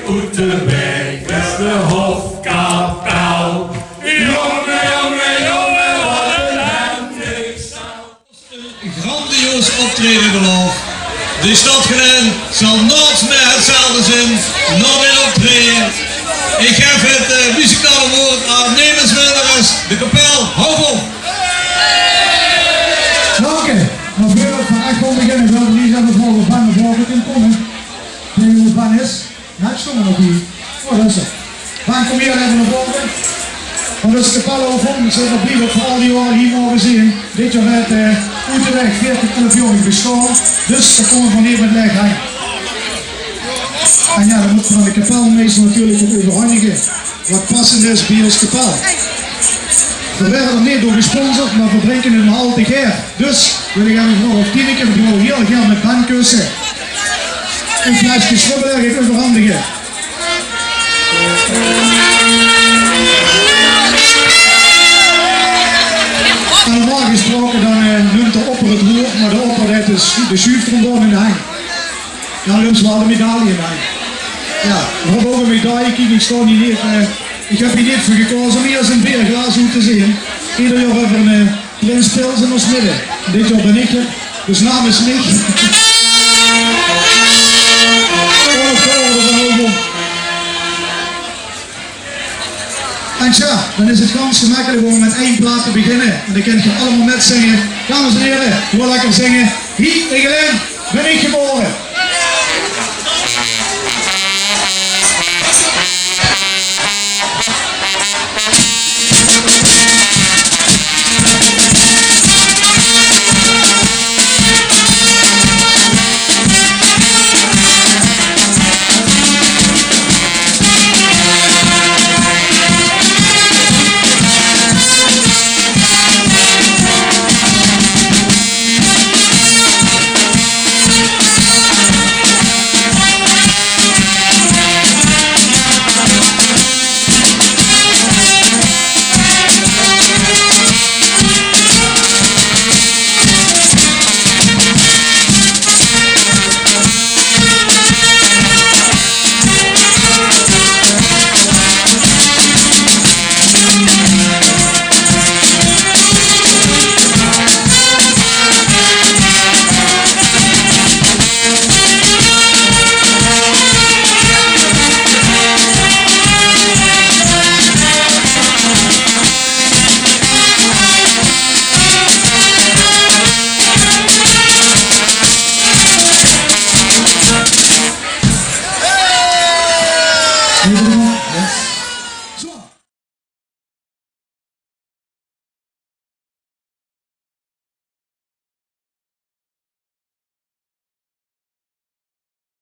Oeterwijk is de hofkapel. Jongen, wat een hemdingstel. Een grandioos optreden geloof. De stadgenoot zal nooit meer hetzelfde zijn, nog meer optreden. Ik geef het muzikale woord aan Nemenswilligers, de kapel, Hovel. Oké, maar voordat we van echt gewoon beginnen, wil ik even voor de van de boven kunnen komen. Ik weet niet hoe het van is. Nou, het stond er nog niet. Oh, dat is het. Van, kom hier even naar boven. Want dat is de kapel over, ik zeg dat blieft voor al die oren hier mogen zien. Dit jaar werd Oeterwijk 40 kampioen bestaan, dus daar komen we van hier met leg heen. En ja, dan moet van de kapelmeester natuurlijk het overhandigen wat passend is bij ons kapel. We werden er niet door gesponsord, maar we drinken het maar al te geer. Dus wil ik even vragen of Tineke, we doen heel graag met bandkussen een flesje schubbeler even overhandigen. En normaal gesproken dan noemt de opper het roer, maar de opper heeft de schuiftrombone in de hang. Dan noemt ze wel de medaille in de hang. Ja, we hebben ook een medaille, kijk, ik sta hier niet, ik heb hier niet voor gekozen om hier als een beerglaas te zien. Ieder jaar hebben we een prins pils in ons midden. Dit jaar ben ik er, dus namens Nick. En tja, dan is het ganz gemakkelijk om met één plaat te beginnen. En dan kan je allemaal met zingen. Dames en heren, gewoon lekker zingen. Hier in Geleen ben ik geboren. Yes.